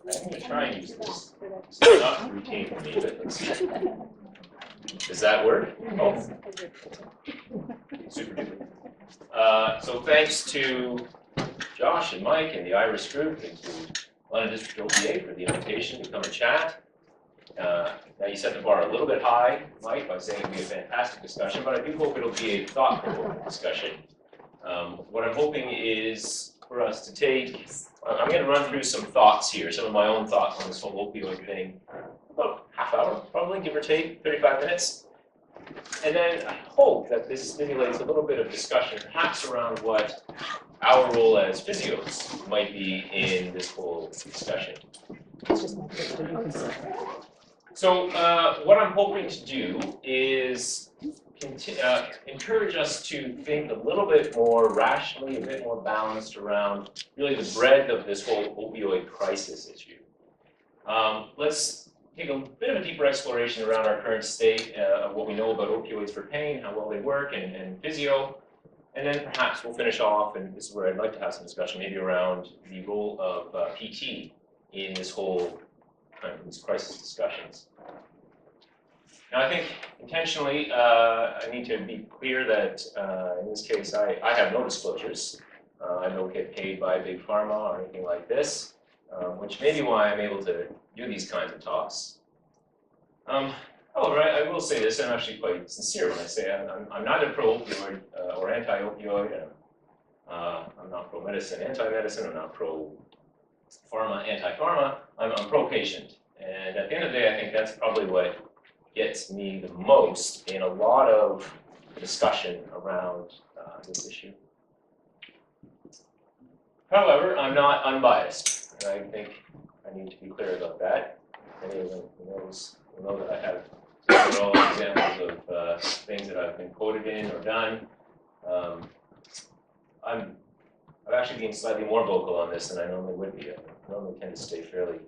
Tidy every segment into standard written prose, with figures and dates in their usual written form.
I'm going to try and use this. It's not routine for me, but let's see. Does that work? Oh. Super duper. So thanks to Josh and Mike and the Iris group and to London District OPA for the invitation to come and chat. Now you set the bar a little bit high, Mike, by saying it'll be a fantastic discussion, but I do hope it'll be a thought-provoking discussion. What I'm hoping is for us to take, I'm going to run through some thoughts here, some of my own thoughts on this whole opioid thing, about half hour, probably, give or take, 35 minutes. And then I hope that this stimulates a little bit of discussion, perhaps around what our role as physios might be in this whole discussion. So what I'm hoping to do is encourage us to think a little bit more rationally, a bit more balanced around really the breadth of this whole opioid crisis issue. Let's take a bit of a deeper exploration around our current state of what we know about opioids for pain, how well they work, and physio. And then perhaps we'll finish off, and this is where I'd like to have some discussion, maybe around the role of PT in this whole kind of these crisis discussions. Now, I think intentionally, I need to be clear that in this case, I have no disclosures. I don't get paid by Big Pharma or anything like this, which may be why I'm able to do these kinds of talks. However, I will say this, I'm actually quite sincere when I say I'm neither pro-opioid or anti-opioid. I'm not pro-medicine, anti-medicine. I'm not pro-pharma, anti-pharma. I'm pro-patient. And at the end of the day, I think that's probably what gets me the most in a lot of discussion around this issue. However, I'm not unbiased. And I think I need to be clear about that. Anyone who knows will know that I have several examples of things that I've been quoted in or done. I've actually been slightly more vocal on this than I normally would be. I normally tend to stay fairly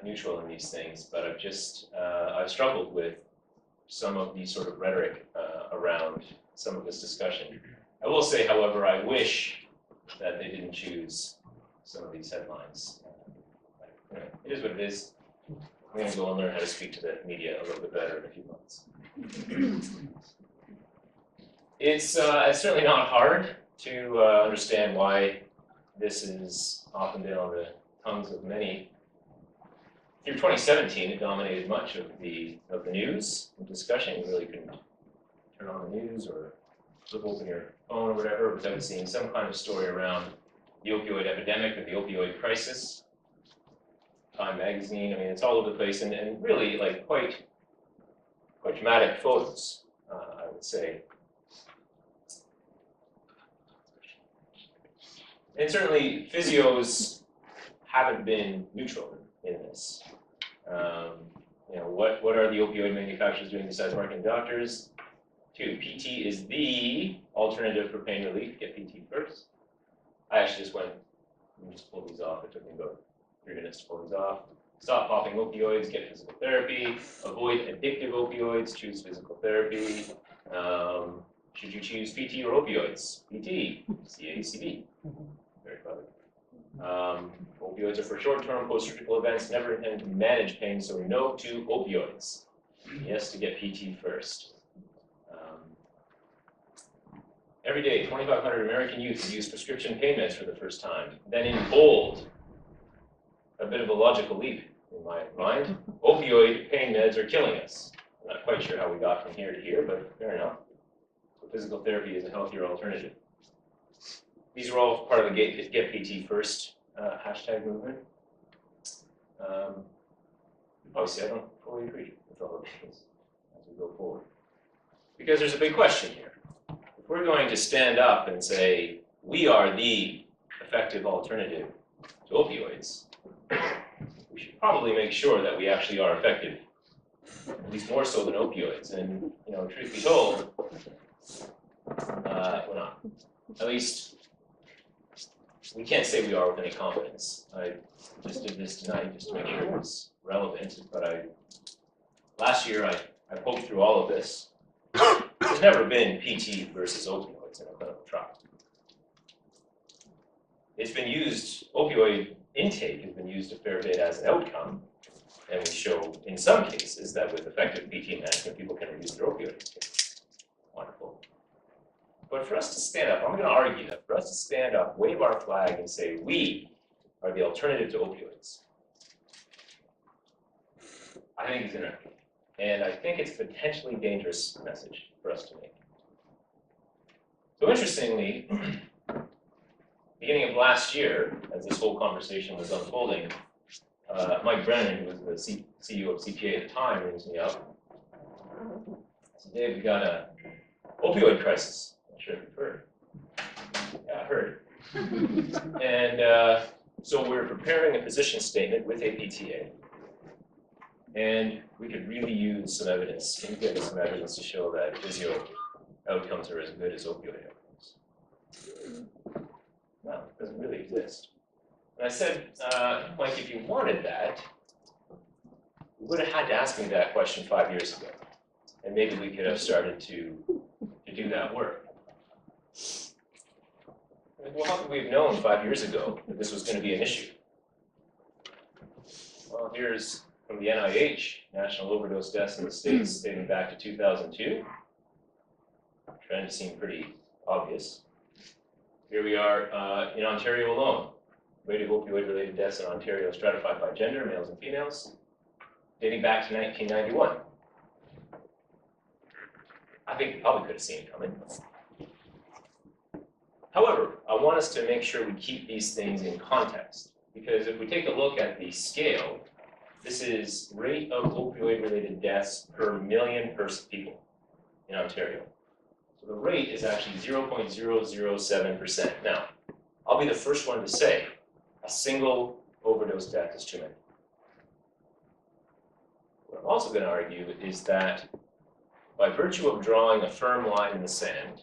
neutral in these things, but I've struggled with some of the sort of rhetoric around some of this discussion. I will say, however, I wish that they didn't choose some of these headlines. It is what it is. I'm going to go and learn how to speak to the media a little bit better in a few months. It's certainly not hard to understand why this has often been on the tongues of many. Through 2017, it dominated much of the news and discussion. You really couldn't turn on the news or flip open your phone or whatever without seeing some kind of story around the opioid epidemic or the opioid crisis. Time magazine, I mean, it's all over the place, and really, like, quite dramatic photos, I would say. And certainly, physios haven't been neutral in this. What are the opioid manufacturers doing besides marketing doctors? 2, PT is the alternative for pain relief. Get PT first. I actually just pulled these off. It took me about 3 minutes to pull these off. Stop popping opioids, get physical therapy. Avoid addictive opioids, choose physical therapy. Should you choose PT or opioids? PT, CACB. Very clever. Opioids are for short-term post-surgical events, never intended to manage pain, so no to opioids. Yes to get PT first. Every day, 2,500 American youth use prescription pain meds for the first time. Then in bold, a bit of a logical leap in my mind, opioid pain meds are killing us. I'm not quite sure how we got from here to here, but fair enough. So physical therapy is a healthier alternative. These are all part of the Get PT First hashtag movement. Obviously, I don't fully agree with all of these as we go forward. Because there's a big question here. If we're going to stand up and say, we are the effective alternative to opioids, we should probably make sure that we actually are effective, at least more so than opioids. And, truth be told, we're not. At least, we can't say we are with any confidence. I just did this tonight just to make sure it was relevant, but last year I poked through all of this. There's never been PT versus opioids in a clinical trial. It's been used, opioid intake has been used a fair bit as an outcome, and we show in some cases that with effective PT management, people can reduce their opioid intake. Wonderful. But for us to stand up, I'm going to argue that for us to stand up, wave our flag, and say we are the alternative to opioids, I think it's inaccurate. And I think it's a potentially dangerous message for us to make. So interestingly, beginning of last year, as this whole conversation was unfolding, Mike Brennan, who was the CEO of CPA at the time, rings me up. So Dave, we got a opioid crisis. I'm not sure if you've heard. Yeah, I heard. And so we're preparing a position statement with APTA. And we could really use some evidence. Can you give us some evidence to show that physio outcomes are as good as opioid outcomes? No, it doesn't really exist. And I said, Mike, if you wanted that, you would have had to ask me that question 5 years ago. And maybe we could have started to do that work. Well, how could we have known 5 years ago that this was going to be an issue? Well, here's from the NIH, national overdose deaths in the States dating back to 2002. Trends seem pretty obvious. Here we are in Ontario alone. Rate of opioid-related deaths in Ontario stratified by gender, males and females, dating back to 1991. I think we probably could have seen it coming. However, I want us to make sure we keep these things in context, because if we take a look at the scale, this is rate of opioid-related deaths per million people in Ontario. So the rate is actually 0.007%. Now, I'll be the first one to say a single overdose death is too many. What I'm also going to argue is that by virtue of drawing a firm line in the sand,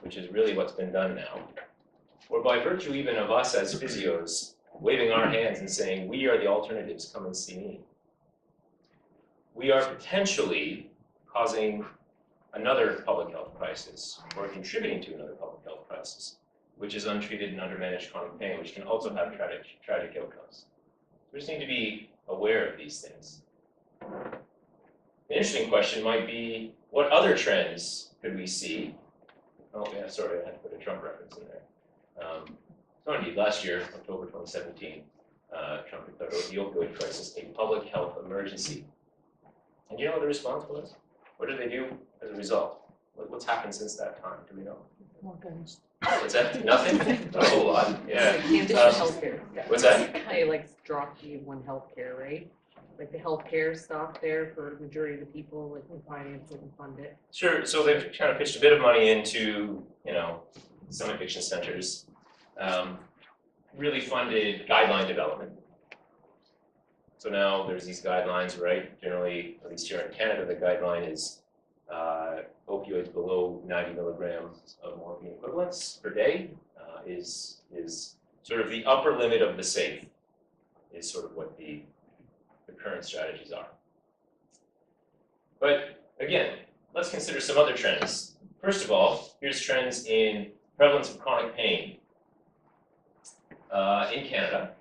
which is really what's been done now, or by virtue even of us as physios waving our hands and saying, we are the alternatives, come and see me, we are potentially causing another public health crisis, or contributing to another public health crisis, which is untreated and undermanaged chronic pain, which can also have tragic outcomes. We just need to be aware of these things. An interesting question might be, what other trends could we see? Oh yeah, sorry, I had to put a Trump reference in there. So indeed, last year, October 2017, Trump declared the opioid crisis a public health emergency. And you know what the response was? What did they do as a result? What's happened since that time? Do we know? More guns. What's that? Nothing? Not a whole lot. Yeah. Healthcare. What's that? I like dropped you one healthcare, right? Like the healthcare stuff there for the majority of the people, like we finance it and fund it. Sure. So they've kind of pitched a bit of money into, some addiction centers. Really funded guideline development. So now there's these guidelines, right? Generally, at least here in Canada, the guideline is opioids below 90 milligrams of morphine equivalents per day is sort of the upper limit of the safe, is sort of what the current strategies are. But again, let's consider some other trends. First of all, here's trends in prevalence of chronic pain in Canada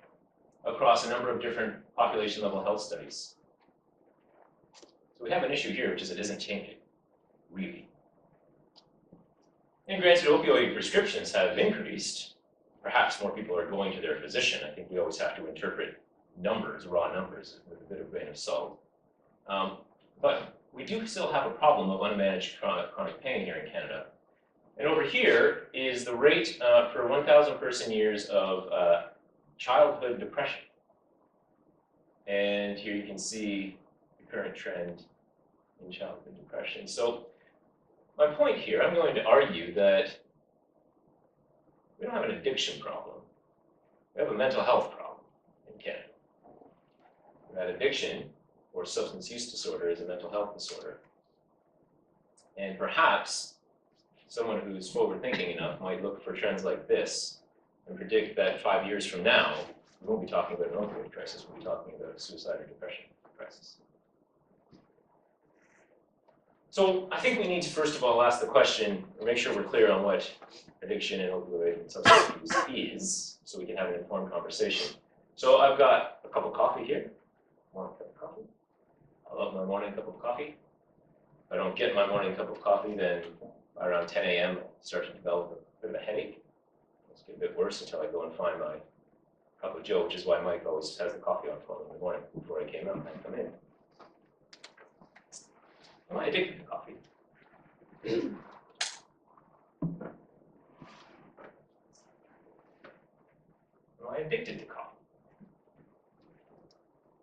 across a number of different population level health studies. So we have an issue here, which is it isn't changing, really. And granted, opioid prescriptions have increased. Perhaps more people are going to their physician. I think we always have to interpret numbers, raw numbers, with a bit of grain of salt. But we do still have a problem of unmanaged chronic pain here in Canada. And over here is the rate per 1,000 person years of childhood depression. And here you can see the current trend in childhood depression. So my point here, I'm going to argue that we don't have an addiction problem. We have a mental health problem in Canada. That addiction or substance use disorder is a mental health disorder. And perhaps someone who's forward-thinking enough might look for trends like this and predict that 5 years from now, we won't be talking about an opioid crisis, we'll be talking about a suicide or depression crisis. So I think we need to first of all ask the question, or make sure we're clear on what addiction and opioid and substance use is, so we can have an informed conversation. So I've got a cup of coffee here. Morning cup of coffee. I love my morning cup of coffee. If I don't get my morning cup of coffee, then around 10 a.m. I start to develop a bit of a headache. It's getting a bit worse until I go and find my cup of Joe, which is why Mike always has the coffee on for me in the morning before I came out and I come in. Am I addicted to coffee? Am I addicted to coffee?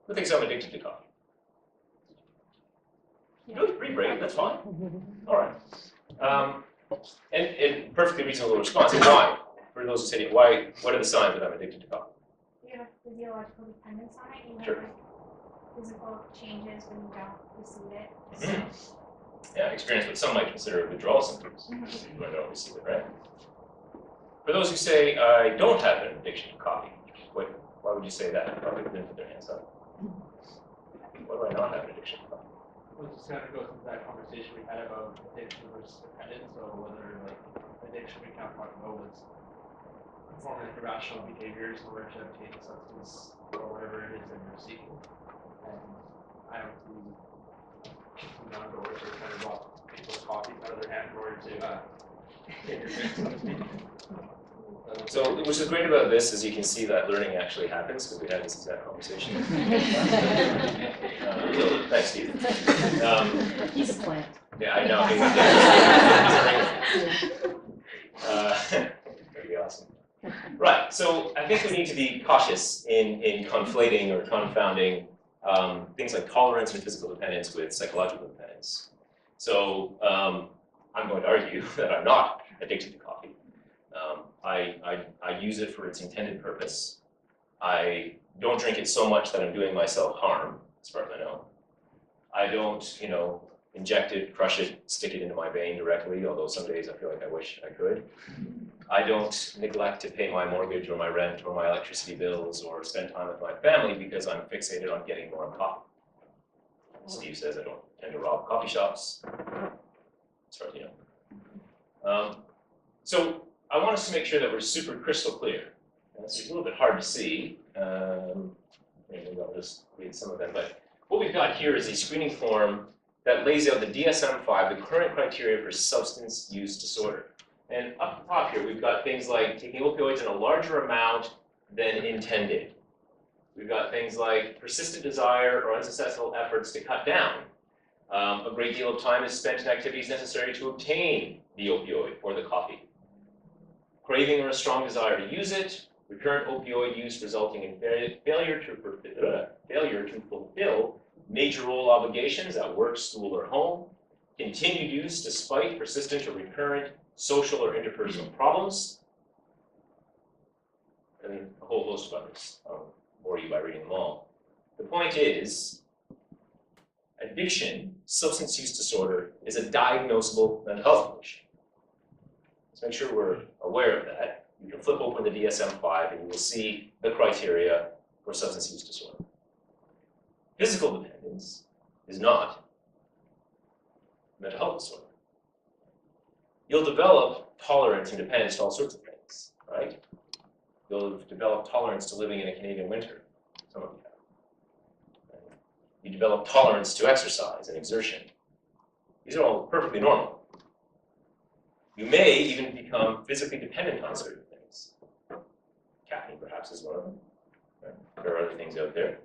Who thinks I'm addicted to coffee? No, pretty brave, that's fine. All right. And perfectly reasonable response. And why? For those who say, why? What are the signs that I'm addicted to coffee? You have physiological dependence on it. You have Sure. like physical changes when you don't receive it. Yeah, experience what some might consider withdrawal symptoms when I don't receive it, right? For those who say, I don't have an addiction to coffee, why would you say that? Probably didn't put their hands up. Why do I not have an addiction to coffee? Well, it just kind of goes into that conversation we had about addiction versus dependence, so whether like addiction we can't talk about was performing irrational behaviors in order to obtain a substance or whatever it is that you're seeking. And I have to knock doors or kind of rob people's coffee out of their hand in order to get your fix, so to speak. So, which is great about this is you can see that learning actually happens because we had this exact conversation. So, thanks, Steve. He's a plant. Yeah, I know. That'd be awesome. Right, so I think we need to be cautious in conflating or confounding things like tolerance and physical dependence with psychological dependence. So I'm going to argue that I'm not addicted to coffee. I use it for its intended purpose. I don't drink it so much that I'm doing myself harm, as far as I know. I don't, inject it, crush it, stick it into my vein directly, although some days I feel like I wish I could. I don't neglect to pay my mortgage or my rent or my electricity bills or spend time with my family because I'm fixated on getting more coffee. Steve says I don't tend to rob coffee shops, as far as you know. So I want us to make sure that we're super crystal clear. This is a little bit hard to see. Maybe I'll just read some of them, but what we've got here is a screening form that lays out the DSM-5, the current criteria for substance use disorder. And up top here, we've got things like taking opioids in a larger amount than intended. We've got things like persistent desire or unsuccessful efforts to cut down. A great deal of time is spent in activities necessary to obtain the opioid or the coffee. Craving or a strong desire to use it. Recurrent opioid use resulting in failure to fulfill major role obligations at work, school, or home. Continued use despite persistent or recurrent social or interpersonal problems, and a whole host of others. I'll bore you by reading them all. The point is, addiction, substance use disorder, is a diagnosable mental health condition. Let's make sure we're aware of that. You can flip open the DSM-5 and you will see the criteria for substance use disorder. Physical dependence is not mental health disorder. You'll develop tolerance and dependence to all sorts of things, right? You'll develop tolerance to living in a Canadian winter. Some of you have. Right? You develop tolerance to exercise and exertion. These are all perfectly normal. You may even become physically dependent on certain things. Caffeine perhaps is one of them. Right? There are other things out there.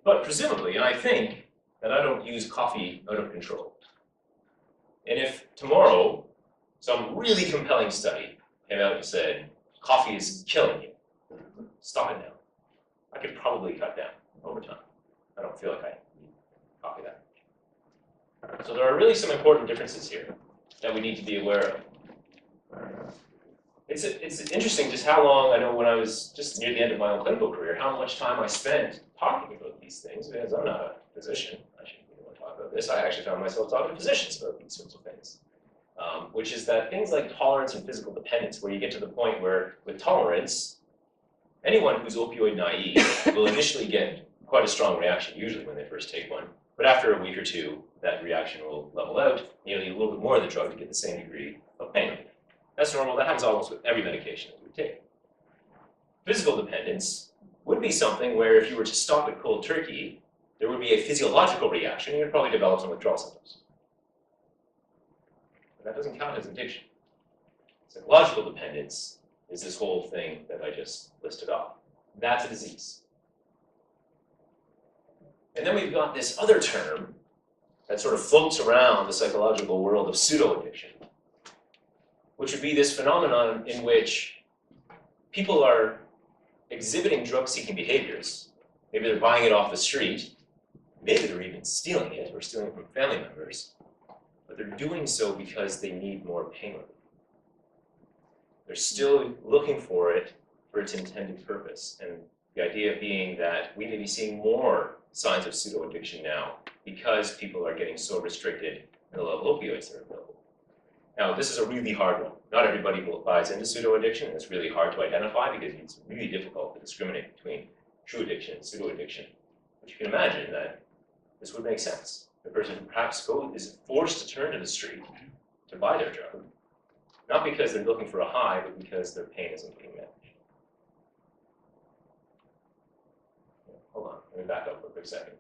But presumably, and I think that I don't use coffee out of control. And if tomorrow some really compelling study came out and said, coffee is killing you, stop it now, I could probably cut down over time. I don't feel like I need coffee that much. So there are really some important differences here that we need to be aware of. It's interesting just how long, I know when I was just near the end of my own clinical career, how much time I spent talking about these things, because I'm not a physician. I shouldn't really want to talk about this. I actually found myself talking to physicians about these sorts of things, which is that things like tolerance and physical dependence, where you get to the point where with tolerance, anyone who's opioid naive will initially get quite a strong reaction, usually when they first take one. But after a week or two, that reaction will level out. You'll need a little bit more of the drug to get the same degree of pain relief. That's normal. That happens almost with every medication that we take. Physical dependence would be something where if you were to stop it cold turkey, there would be a physiological reaction and you'd probably develop some withdrawal symptoms. But that doesn't count as addiction. Psychological dependence is this whole thing that I just listed off. That's a disease. And then we've got this other term that sort of floats around the psychological world of pseudo-addiction, which would be this phenomenon in which people are exhibiting drug-seeking behaviors. Maybe they're buying it off the street, maybe they're even stealing it or stealing it from family members, but they're doing so because they need more pain relief. They're still looking for it for its intended purpose, and the idea being that we may be seeing more signs of pseudo-addiction now because people are getting so restricted in the level of opioids that are available. Now, this is a really hard one. Not everybody buys into pseudo-addiction, and it's really hard to identify because it's really difficult to discriminate between true addiction and pseudo-addiction. But you can imagine that this would make sense. The person who perhaps is forced to turn to the street to buy their drug, not because they're looking for a high, but because their pain isn't being managed. Hold on, let me back up for a quick second.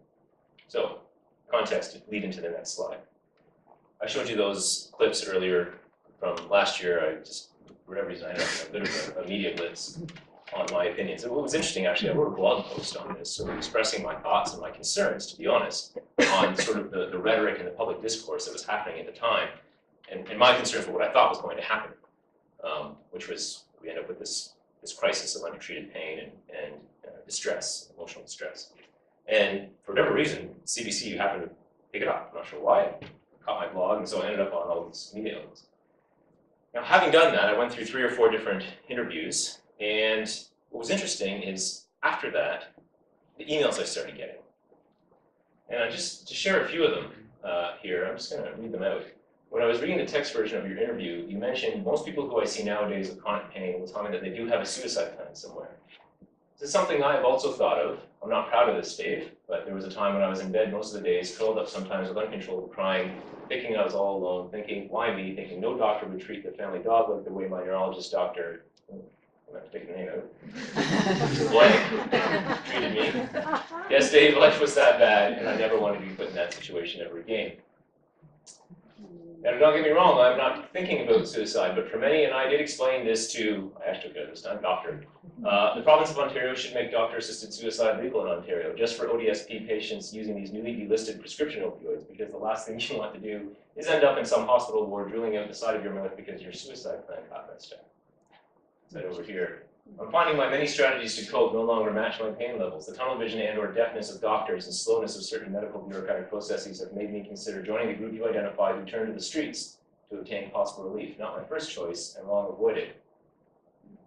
So, context to lead into the next slide. I showed you those clips earlier from last year. I just, for whatever reason, I had a bit of a media blitz on my opinions. And what was interesting, actually, I wrote a blog post on this, sort of expressing my thoughts and my concerns, to be honest, on sort of the rhetoric and the public discourse that was happening at the time, and my concerns were what I thought was going to happen, which was we end up with this crisis of undertreated pain and distress, emotional distress. And for whatever reason, CBC happened to pick it up. I'm not sure why. I caught my blog, and so I ended up on all these media outlets. Now, having done that, I went through 3 or 4 different interviews, and what was interesting is, after that, the emails I started getting. And I just, to share a few of them here, I'm just going to read them out. When I was reading the text version of your interview, you mentioned most people who I see nowadays with chronic pain will tell me that they do have a suicide plan somewhere. This is something I've also thought of. I'm not proud of this, Dave, but there was a time when I was in bed most of the days, curled up sometimes with uncontrollable crying, thinking I was all alone, thinking, why me? Thinking no doctor would treat the family dog like the way my neurologist doctor, I'm going to take the name out, blank, treated me. Yes, Dave, life was that bad, and I never wanted to be put in that situation ever again. And don't get me wrong, I'm not thinking about suicide, but for many, and I did explain this to, I actually took it this time, doctor. The province of Ontario should make doctor-assisted suicide legal in Ontario, just for ODSP patients using these newly delisted prescription opioids, because the last thing you want to do is end up in some hospital ward drilling out the side of your mouth because your suicide plan got messed up. Said over here. I'm finding my many strategies to cope no longer match my pain levels. The tunnel vision and/or deafness of doctors and slowness of certain medical bureaucratic processes have made me consider joining the group you identified who turned to the streets to obtain possible relief. Not my first choice, and long avoided.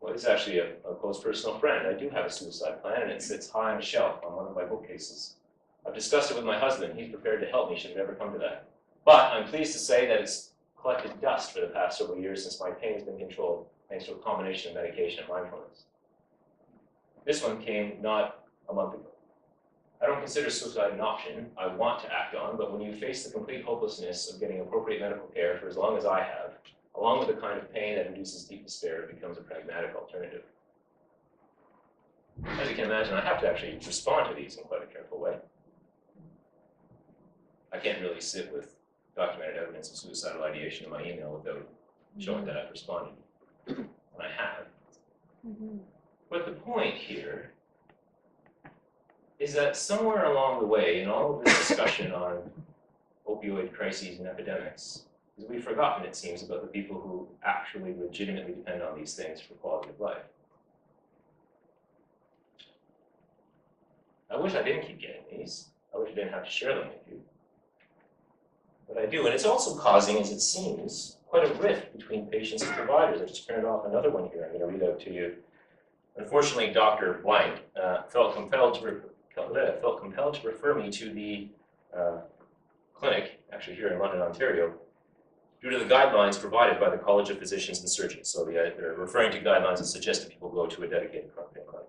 Well, it's actually a close personal friend. I do have a suicide plan, and it sits high on a shelf on one of my bookcases. I've discussed it with my husband. He's prepared to help me should it ever come to that. But I'm pleased to say that it's collected dust for the past several years since my pain has been controlled, thanks to a combination of medication and mindfulness. This one came not a month ago. I don't consider suicide an option I want to act on, but when you face the complete hopelessness of getting appropriate medical care for as long as I have, along with the kind of pain that induces deep despair, it becomes a pragmatic alternative. As you can imagine, I have to actually respond to these in quite a careful way. I can't really sit with documented evidence of suicidal ideation in my email without showing that I've responded. And I have. But the point here is that somewhere along the way in all of this discussion on opioid crises and epidemics, we've forgotten, it seems, about the people who actually legitimately depend on these things for quality of life. I wish I didn't keep getting these. I wish I didn't have to share them with you. But I do, and it's also causing, as it seems, quite a rift between patients and providers. I just printed off another one here. I'm going to read out to you. Unfortunately, Dr. Blank felt compelled to refer me to the clinic, actually here in London, Ontario, due to the guidelines provided by the College of Physicians and Surgeons. So they're referring to guidelines that suggest that people go to a dedicated chronic pain clinic.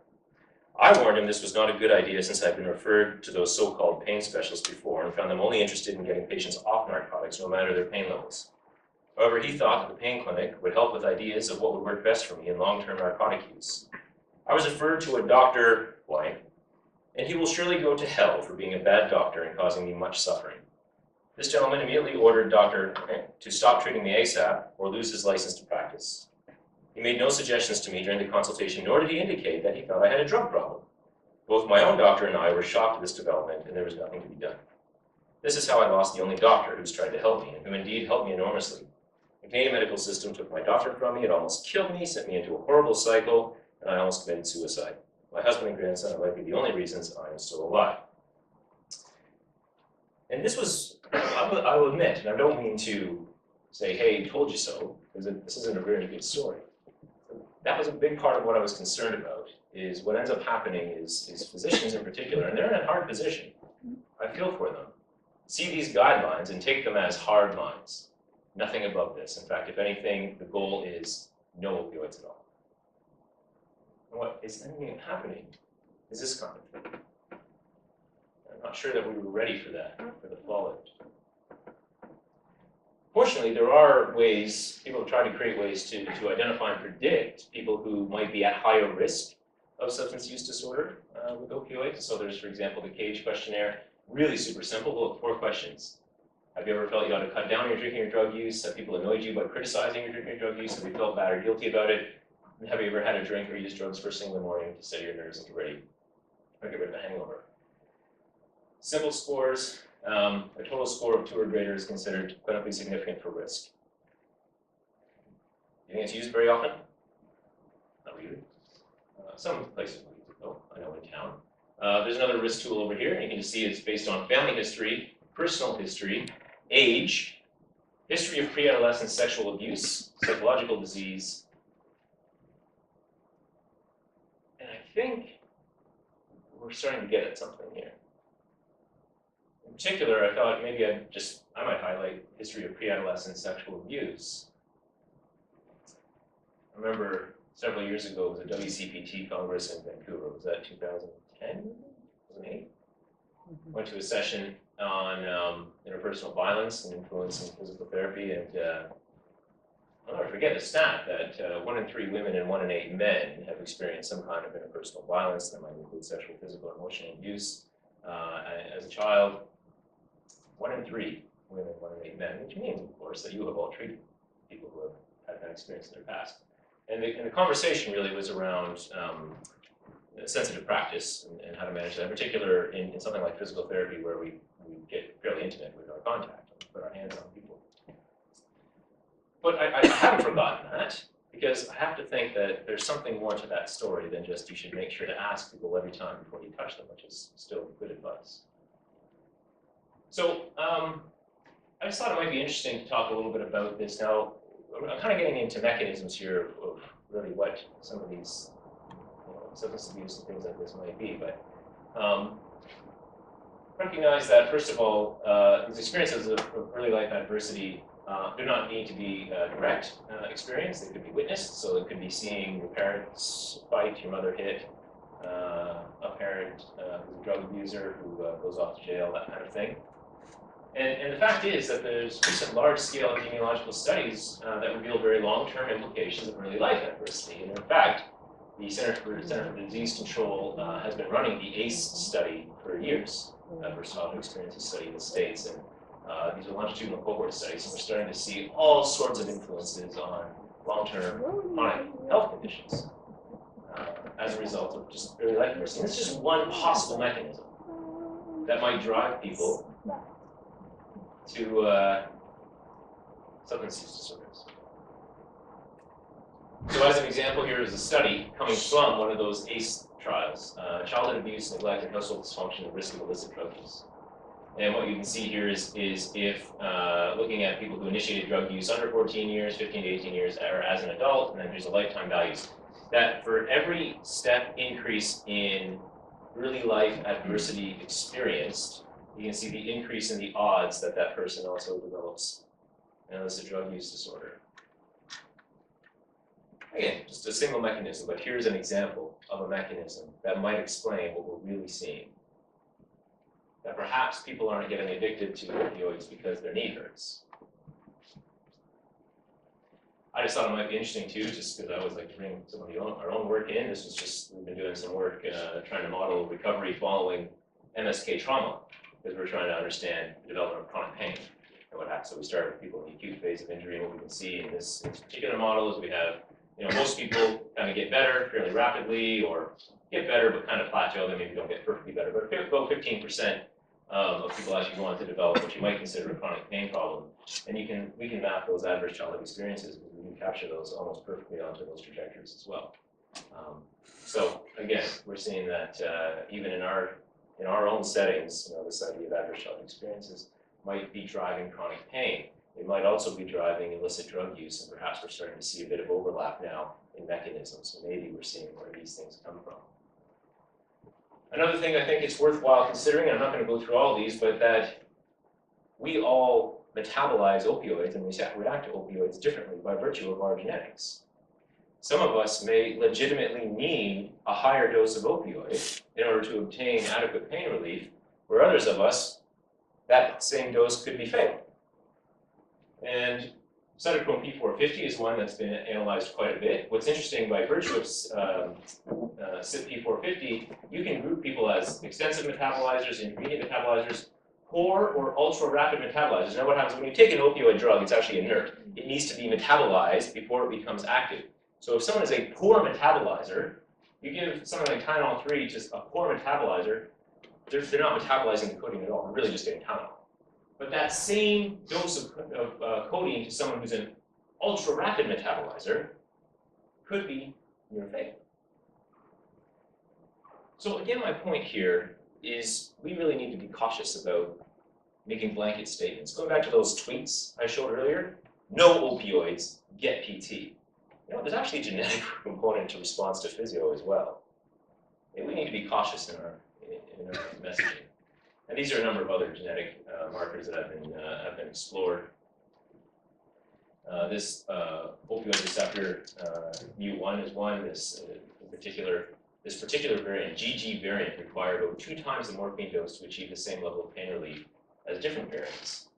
I warned him this was not a good idea since I'd been referred to those so-called pain specialists before and found them only interested in getting patients off narcotics no matter their pain levels. However, he thought that the pain clinic would help with ideas of what would work best for me in long-term narcotic use. I was referred to a doctor, blank, and he will surely go to hell for being a bad doctor and causing me much suffering. This gentleman immediately ordered Dr. to stop treating me ASAP or lose his license to practice. He made no suggestions to me during the consultation, nor did he indicate that he thought I had a drug problem. Both my own doctor and I were shocked at this development, and there was nothing to be done. This is how I lost the only doctor who's tried to help me, and who indeed helped me enormously. The Canadian medical system took my doctor from me, it almost killed me, sent me into a horrible cycle, and I almost committed suicide. My husband and grandson are likely the only reasons I am still alive. And this was, I will admit, and I don't mean to say, hey, told you so, because this isn't a very good story. That was a big part of what I was concerned about, is what ends up happening is physicians in particular, and they're in a hard position. I feel for them. See these guidelines and take them as hard lines. Nothing above this. In fact, if anything, the goal is no opioids at all. And what is anything happening is this kind of thing. I'm not sure that we were ready for that, for the fallout. Fortunately, there are ways, people have tried to create ways to identify and predict people who might be at higher risk of substance use disorder with opioids. So there's, for example, the CAGE questionnaire, really super simple. Look, 4 questions. Have you ever felt you ought to cut down on your drinking or drug use? Have people annoyed you by criticizing your drinking or drug use? Have you felt bad or guilty about it? And have you ever had a drink or used drugs first thing in the morning to steady your nerves and get ready or get rid of a hangover? Simple scores. A total score of 2 or greater is considered clinically significant for risk. Do you think it's used very often? Not really. Some places will use it though, I know in town. There's another risk tool over here, and you can just see it's based on family history, personal history, age, history of pre-adolescent sexual abuse, psychological disease, and I think we're starting to get at something here. In particular, I thought maybe I might highlight history of pre-adolescent sexual abuse. I remember several years ago, it was a WCPT Congress in Vancouver. Was that 2010? 2008? Went to a session on interpersonal violence and influence in physical therapy, and I'll never forget the stat that 1 in 3 women and 1 in 8 men have experienced some kind of interpersonal violence. That might include sexual, physical, or emotional abuse as a child. 1 in 3 women, 1 in 8 men, which means, of course, that you have all treated people who have had that experience in their past. And the conversation really was around sensitive practice and how to manage that, in particular in something like physical therapy, where we get fairly intimate with our contact and put our hands on people. But I haven't forgotten that, because I have to think that there's something more to that story than just you should make sure to ask people every time before you touch them, which is still good advice. So I just thought it might be interesting to talk a little bit about this. Now, I'm kind of getting into mechanisms here of really what some of these substance abuse and things like this might be, but recognize that, first of all, these experiences of early life adversity do not need to be a direct experience. They could be witnessed, so it could be seeing your parents fight, your mother hit, a parent who's a drug abuser who goes off to jail, that kind of thing. And the fact is that there's recent large-scale epidemiological studies that reveal very long-term implications of early life adversity. And in fact, the Center for Disease Control has been running the ACE study for years, Adverse Childhood Experiences study in the States. And these are longitudinal cohort studies, and we're starting to see all sorts of influences on long-term chronic health conditions as a result of just early life adversity. And this is just one possible mechanism that might drive people to substance use disorders. So as an example, here is a study coming from one of those ACE trials, childhood abuse, neglect, and household dysfunction at risk of illicit drug use. And what you can see here is if looking at people who initiated drug use under 14 years, 15 to 18 years, or as an adult, and then here's the lifetime values, that for every step increase in early life adversity experienced, you can see the increase in the odds that that person also develops an illicit drug use disorder. Again, just a single mechanism, but here's an example of a mechanism that might explain what we're really seeing. That perhaps people aren't getting addicted to opioids because their knee hurts. I just thought it might be interesting too, just because I always like to bring some of our own work in. This was just, we've been doing some work trying to model recovery following MSK trauma, because we're trying to understand the development of chronic pain and what happens. So we start with people in the acute phase of injury, and what we can see in this particular model is we have, most people kind of get better fairly rapidly, or get better but kind of plateau. They maybe don't get perfectly better, but about 15% of people actually go on to develop what you might consider a chronic pain problem. And we can map those adverse childhood experiences, because we can capture those almost perfectly onto those trajectories as well. So again, we're seeing that even in our own settings, this idea of adverse childhood experiences might be driving chronic pain. It might also be driving illicit drug use, and perhaps we're starting to see a bit of overlap now in mechanisms. So maybe we're seeing where these things come from. Another thing I think it's worthwhile considering, and I'm not going to go through all these, but that we all metabolize opioids and react to opioids differently by virtue of our genetics. Some of us may legitimately need a higher dose of opioid in order to obtain adequate pain relief, where others of us, that same dose could be fatal. And cytochrome P450 is one that's been analyzed quite a bit. What's interesting, by virtue of CYP450, you can group people as extensive metabolizers, intermediate metabolizers, poor or ultra-rapid metabolizers. Now what happens when you take an opioid drug, it's actually inert. It needs to be metabolized before it becomes active. So if someone is a poor metabolizer, you give something like Tylenol 3 to a poor metabolizer, they're not metabolizing the codeine at all, they're really just getting Tylenol. But that same dose of codeine to someone who's an ultra-rapid metabolizer could be near fatal. So again, my point here is we really need to be cautious about making blanket statements. Going back to those tweets I showed earlier, no opioids, get PT. There's actually a genetic component to response to physio as well. And we need to be cautious in our messaging. And these are a number of other genetic markers that have been explored. This opioid receptor mu1 is one. This particular variant, GG variant, required over 2 times the morphine dose to achieve the same level of pain relief as different variants.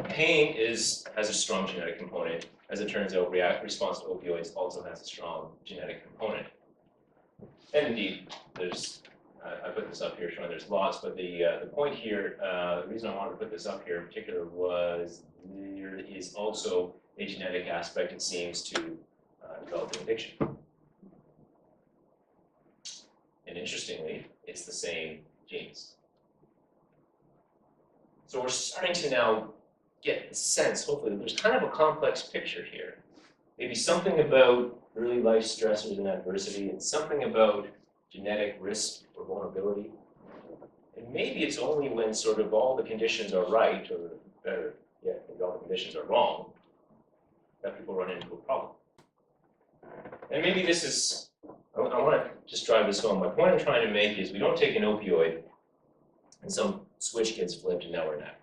Pain has a strong genetic component. As it turns out, response to opioids also has a strong genetic component. And indeed, I put this up here showing there's lots, but the point here, the reason I wanted to put this up here in particular was there is also a genetic aspect, it seems, to developing addiction. And interestingly, it's the same genes. So we're starting to now get the sense, hopefully, that there's kind of a complex picture here. Maybe something about early life stressors and adversity, and something about genetic risk or vulnerability. And maybe it's only when sort of all the conditions are right, or better yet, maybe all the conditions are wrong, that people run into a problem. And maybe this is, I want to just drive this home. My point I'm trying to make is we don't take an opioid and some switch gets flipped and now we're not.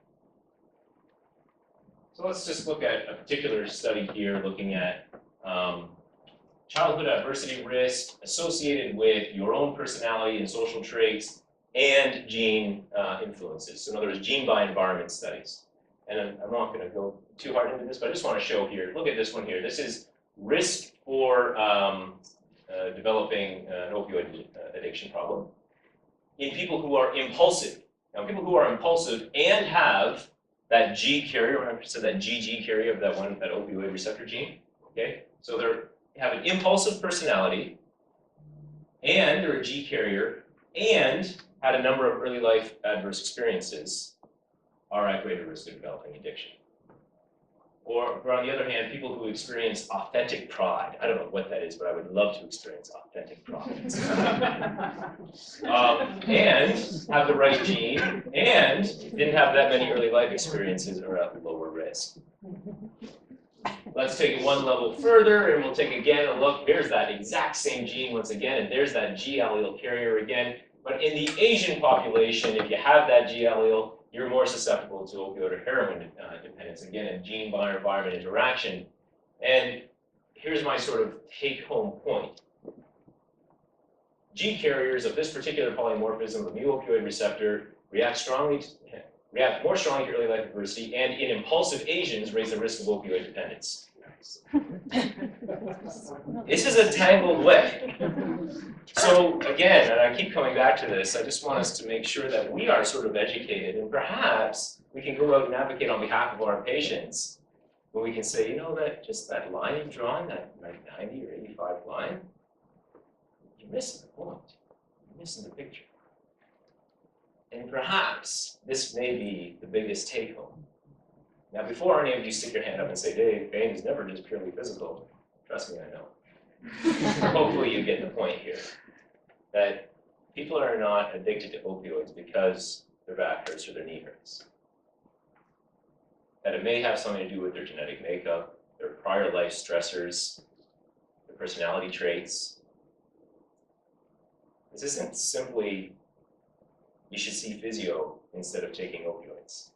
So let's just look at a particular study here looking at childhood adversity risk associated with your own personality and social traits and gene influences. So in other words, gene by environment studies. And I'm not going to go too hard into this, but I just want to show here, look at this one here. This is risk for developing an opioid addiction problem in people who are impulsive. Now, people who are impulsive and have that G carrier, remember I said that GG carrier of that opioid receptor gene, okay? So they have an impulsive personality, and they're a G carrier, and had a number of early life adverse experiences, are at greater risk of developing addiction. Or on the other hand, people who experience authentic pride. I don't know what that is, but I would love to experience authentic pride. And have the right gene, and didn't have that many early life experiences, are at lower risk. Let's take it one level further, and we'll take again a look. There's that exact same gene once again, and there's that G allele carrier again. But in the Asian population, if you have that G allele, you're more susceptible to opioid or heroin dependence. Again, a gene by environment interaction. And here's my sort of take-home point. G carriers of this particular polymorphism of mu opioid receptor react more strongly to early life adversity, and in impulsive Asians raise the risk of opioid dependence. practice. This is a tangled web. So again, and I keep coming back to this, I just want us to make sure that we are sort of educated, and perhaps we can go out and advocate on behalf of our patients, where we can say, you know, that just that line you've drawn, that 90 or 85 line, you're missing the point. You're missing the picture. And perhaps this may be the biggest take home. Now, before any of you stick your hand up and say, Dave, pain is never just purely physical, trust me, I know. Hopefully you get the point here, that people are not addicted to opioids because their back hurts or their knee hurts. That it may have something to do with their genetic makeup, their prior life stressors, their personality traits. This isn't simply, you should see physio instead of taking opioids.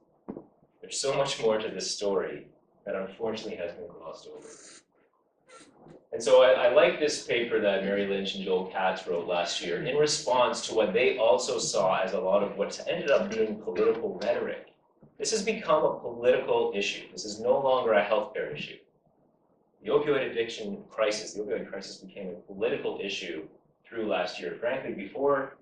There's so much more to this story that unfortunately has been glossed over. And so I like this paper that Mary Lynch and Joel Katz wrote last year in response to what they also saw as a lot of what's ended up being political rhetoric. This has become a political issue. This is no longer a healthcare issue. The opioid addiction crisis, the opioid crisis became a political issue through last year. Frankly, before,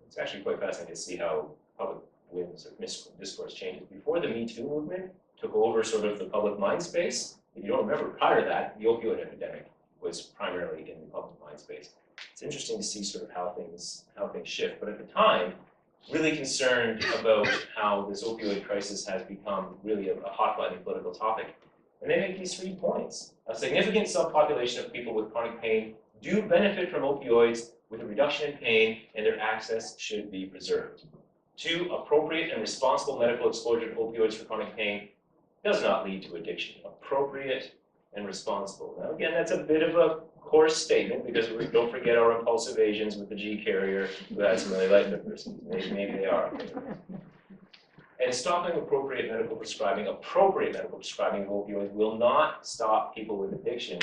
it's actually quite fascinating to see how public winds or discourse changes. Before the Me Too movement took over sort of the public mind space, if you don't remember, prior to that, the opioid epidemic was primarily in the public mind space. It's interesting to see sort of how things shift. But at the time, really concerned about how this opioid crisis has become really a hot button political topic. And they make these 3 points. A significant subpopulation of people with chronic pain do benefit from opioids with a reduction in pain, and their access should be preserved. 2, appropriate and responsible medical exposure to opioids for chronic pain does not lead to addiction. Appropriate and responsible. Now again, that's a bit of a coarse statement because we don't forget our impulsive Asians with the G carrier who has some really light peppers. Maybe they are. And stopping appropriate medical prescribing of opioids will not stop people with addiction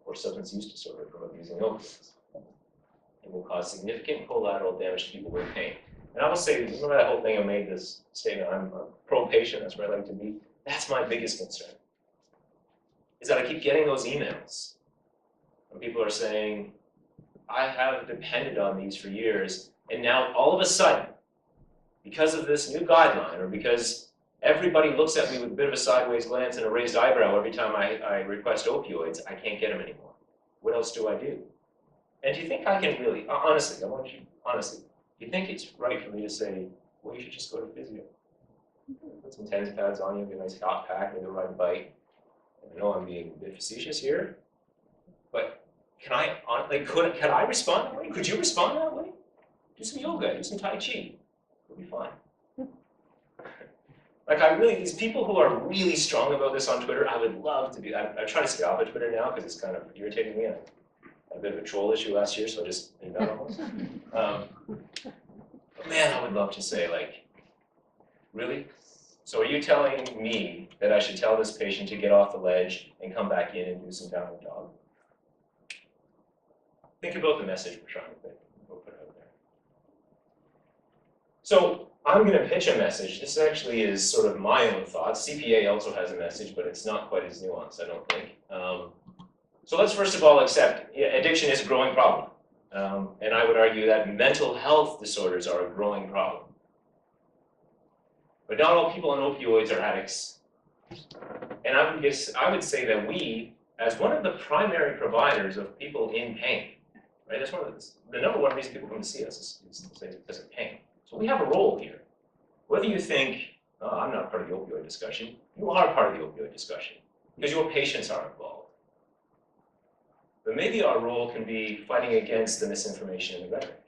or substance use disorder from abusing opioids. It will cause significant collateral damage to people with pain. And I will say, remember that whole thing I made this statement, I'm a pro-patient, that's where I like to be. That's my biggest concern, is that I keep getting those emails. And people are saying, I have depended on these for years, and now all of a sudden, because of this new guideline, or because everybody looks at me with a bit of a sideways glance and a raised eyebrow every time I request opioids, I can't get them anymore. What else do I do? And do you think I can really, honestly, do you think it's right for me to say, well, you should just go to physio? Put some TENS pads on you, get a nice hot pack, maybe ride a bike. I know I'm being a bit facetious here, but can I respond that way? Could you respond that way? Do some yoga, do some Tai Chi. It'll be fine. These people who are really strong about this on Twitter, I would love to be, I try to stay off of Twitter now because it's kind of irritating me. I had a bit of a troll issue last year, so I just did that almost. But man, I would love to say, like, really? So are you telling me that I should tell this patient to get off the ledge and come back in and do some downward dog? Think about the message we're trying to put out there. So I'm going to pitch a message. This actually is sort of my own thoughts. CPA also has a message, but it's not quite as nuanced, I don't think. So let's first of all accept addiction is a growing problem. And I would argue that mental health disorders are a growing problem. But not all people on opioids are addicts. And I would say that we, as one of the primary providers of people in pain, right? That's one of the number one reason people come to see us is because of pain. So we have a role here. Whether you think, oh, I'm not part of the opioid discussion, you are part of the opioid discussion because your patients are involved. But maybe our role can be fighting against the misinformation and the rhetoric.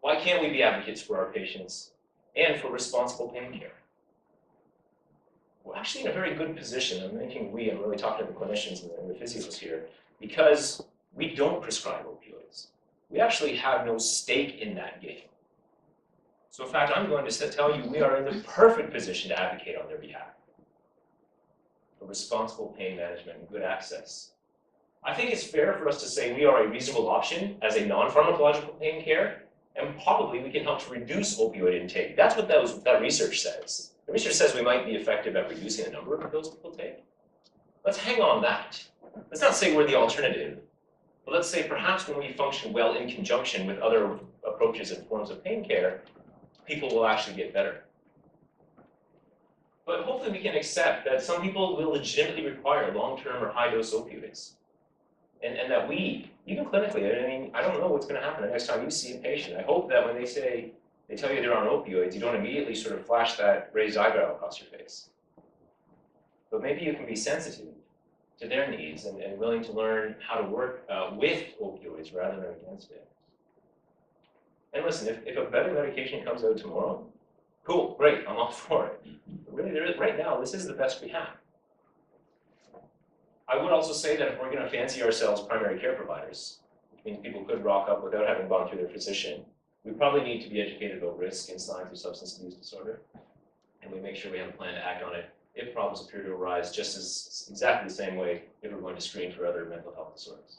Why can't we be advocates for our patients and for responsible pain care? We're actually in a very good position. I'm thinking I'm really talking to the clinicians and the physios here, because we don't prescribe opioids. We actually have no stake in that game. So in fact, I'm going to tell you we are in the perfect position to advocate on their behalf for responsible pain management and good access. I think it's fair for us to say we are a reasonable option as a non-pharmacological pain care, and probably we can help to reduce opioid intake. That's what that research says. The research says we might be effective at reducing the number of pills people take. let's hang on that. Let's not say we're the alternative, but let's say perhaps when we function well in conjunction with other approaches and forms of pain care, people will actually get better. But hopefully we can accept that some people will legitimately require long-term or high-dose opioids. And that we, even clinically, I mean, I don't know what's going to happen the next time you see a patient. I hope that when they tell you they're on opioids, you don't immediately sort of flash that raised eyebrow across your face. But maybe you can be sensitive to their needs and willing to learn how to work with opioids rather than against it. And listen, if a better medication comes out tomorrow, cool, great, I'm all for it. But really, right now, this is the best we have. I would also say that if we're going to fancy ourselves primary care providers, which means people could rock up without having gone through their physician, we probably need to be educated about risk and signs of substance abuse disorder, and we make sure we have a plan to act on it if problems appear to arise, just as exactly the same way if we're going to screen for other mental health disorders.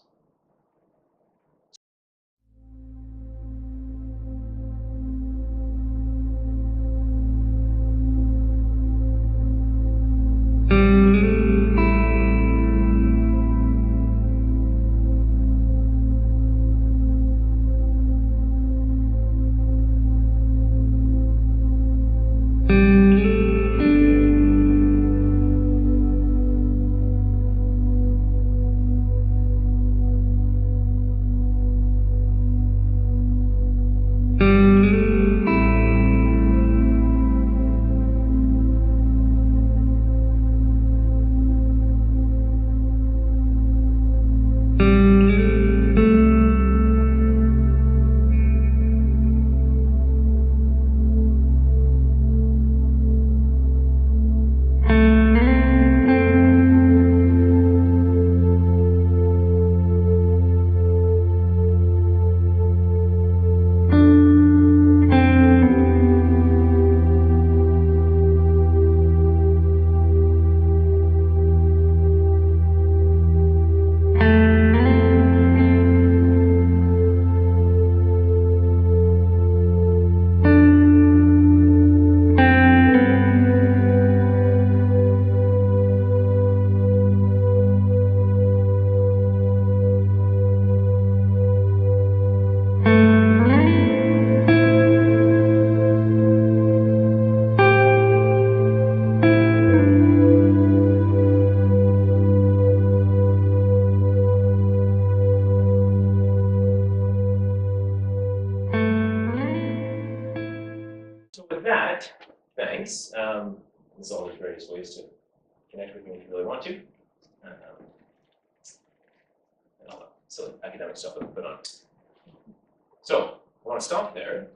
So with that, thanks. There's all these various ways to connect with me if you really want to. And all that silly academic stuff that we put on. So I want to stop there.